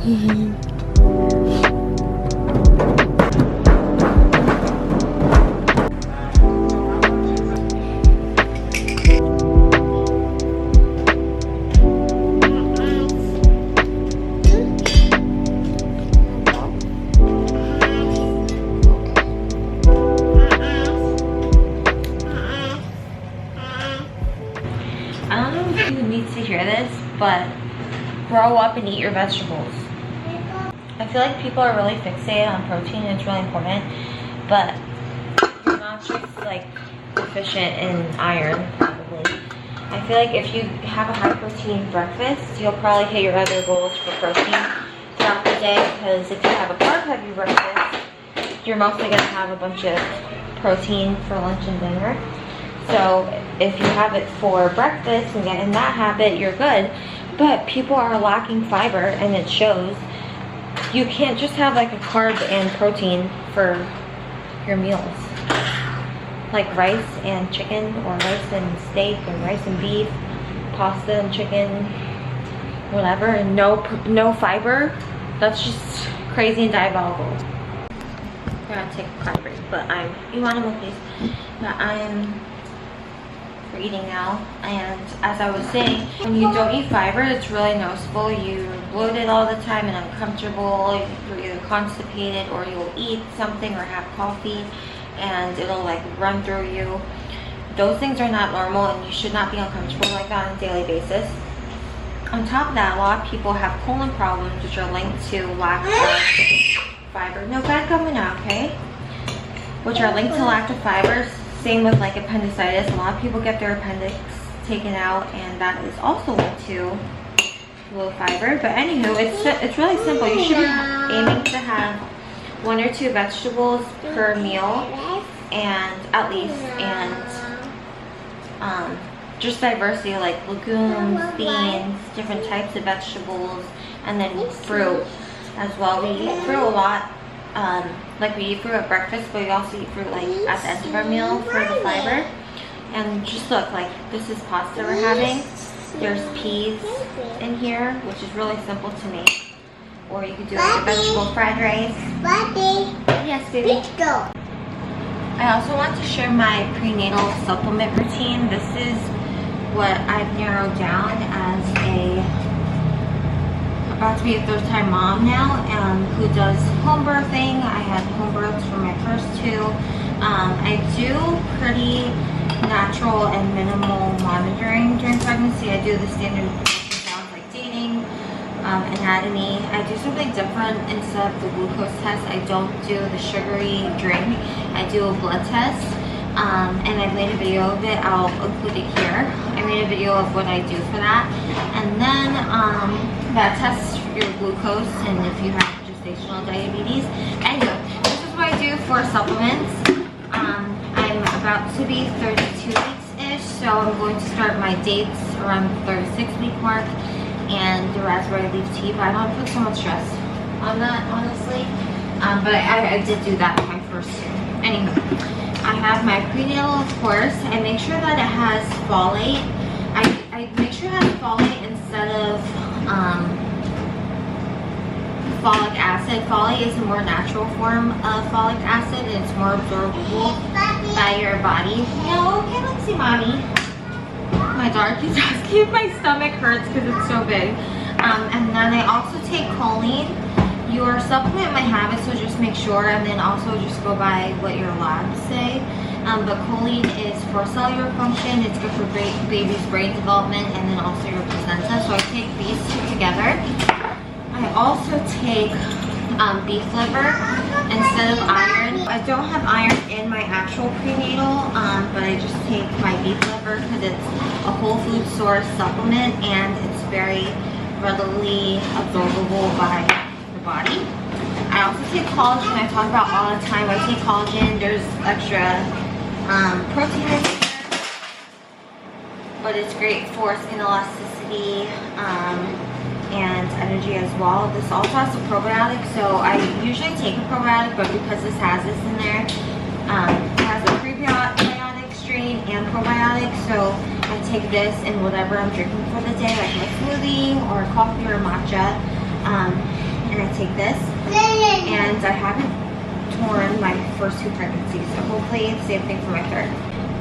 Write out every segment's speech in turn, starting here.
I don't know if you need to hear this, but grow up and eat your vegetables. I feel like people are really fixated on protein and it's really important, but you're not just like deficient in iron, probably. I feel like if you have a high protein breakfast, you'll probably hit your other goals for protein throughout the day, because if you have a carb heavy breakfast, you're mostly going to have a bunch of protein for lunch and dinner. So if you have it for breakfast and get in that habit, you're good. But people are lacking fiber and it shows. You can't just have like a carb and protein for your meals. Like rice and chicken, or rice and steak, or rice and beef, pasta and chicken, whatever, and no fiber. That's just crazy and diabolical. I'm gonna take a quiet break, but you want them, please? But I'm eating now, and as I was saying, when you don't eat fiber, it's really noticeable. You're bloated all the time and uncomfortable. You're either constipated, or you'll eat something or have coffee and it'll like run through you. Those things are not normal, and you should not be uncomfortable like that on a daily basis. On top of that, a lot of people have colon problems, which are linked to lack of fiber. No, bad coming out, okay? Which are linked to lack of fiber. Same with like appendicitis. A lot of people get their appendix taken out, and that is also linked to low fiber. But anywho, it's really simple. You should be aiming to have 1 or 2 vegetables per meal, and at least, and just diversity, like legumes, beans, different types of vegetables, and then fruit as well. We eat fruit a lot. Like we eat fruit at breakfast, but we also eat fruit like at the end of our meal for the fiber. And just look, like this is pasta we're having. There's peas in here, which is really simple to make. Or you could do like a vegetable fried rice. Yes, baby. I also want to share my prenatal supplement routine. This is what I've narrowed down as about to be a third-time mom now, who does home birthing. I had home births for my first 2. I do pretty natural and minimal monitoring during pregnancy. I do the standard ultrasounds like dating, anatomy. I do something different. Instead of the glucose test, I don't do the sugary drink. I do a blood test, and I've made a video of it. I'll include it here. I made a video of what I do for that, and then that tests your glucose and if you have gestational diabetes. Anyway, this is what I do for supplements. I'm about to be 32 weeks-ish, so I'm going to start my dates around the 36-week mark, and the raspberry leaf tea, but I don't put so much stress on that, honestly. But I did do that in my first 2. Anyway, I have my prenatal, of course. I make sure that it has folate. I make sure it has folate instead of folic acid. Folate is a more natural form of folic acid, and it's more absorbable by your body. No, okay, let's see, mommy. My daughter keeps asking if my stomach hurts because it's so big. And then I also take choline. Your supplement might have it, so just make sure, and then also just go by what your labs say. But choline is for cellular function. It's good for baby's brain development, and then also your placenta. So I take these 2 together. I also take beef liver instead of iron. I don't have iron in my actual prenatal, but I just take my beef liver because it's a whole food source supplement, and it's very readily absorbable by the body. I also take collagen. I talk about all the time. I take collagen. There's extra protein in here, but it's great for skin elasticity and energy as well. This also has a probiotic, so I usually take a probiotic, but because this has this in there, it has a prebiotic strain and probiotic, so I take this in whatever I'm drinking for the day, like my smoothie or coffee or matcha. and I take this, and I haven't torn my first 2 pregnancies, so hopefully the same thing for my third.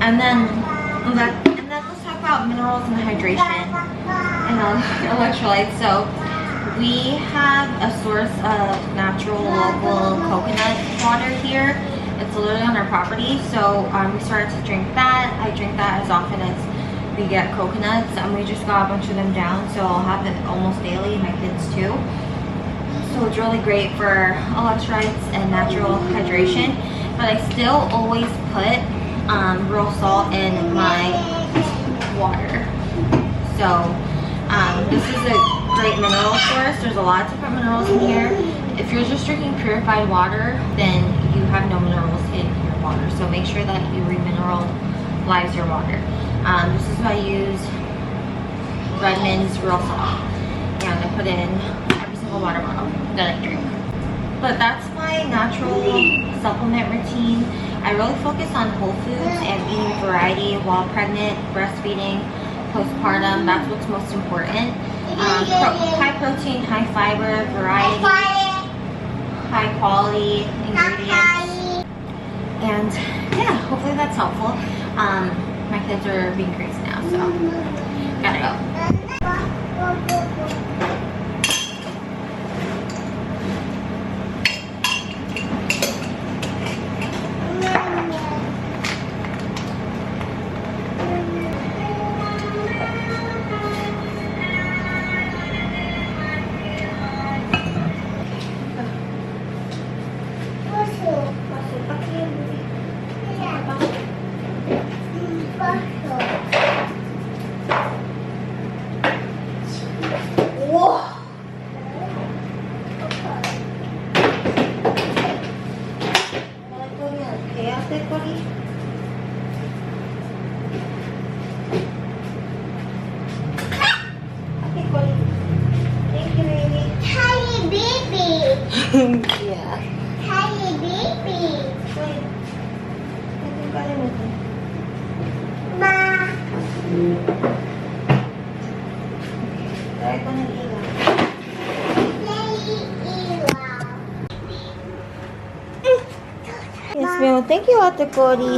And then let's talk about minerals and hydration and electrolytes. So we have a source of natural local coconut water here. It's literally on our property, so we started to drink that. I drink that as often as we get coconuts, and we just got a bunch of them down, so I'll have it almost daily, my kids too. So it's really great for electrolytes and natural hydration, but I still always put real salt in my water. So this is a great mineral source. There's a lot of different minerals in here. If you're just drinking purified water, then you have no minerals in your water. So make sure that you remineralize your water. This is what I use, Redmond's Real Salt, and I put in every single water bottle that I drink. But that's my natural supplement routine. I really focus on whole foods and eating variety while pregnant, breastfeeding, postpartum. That's what's most important. High protein, high fiber, variety, high quality ingredients. And yeah, hopefully that's helpful. My kids are being crazy now, so gotta go. Yeah. Hi, baby. Ma. Yes, ma'am. Thank you, Ate Cody.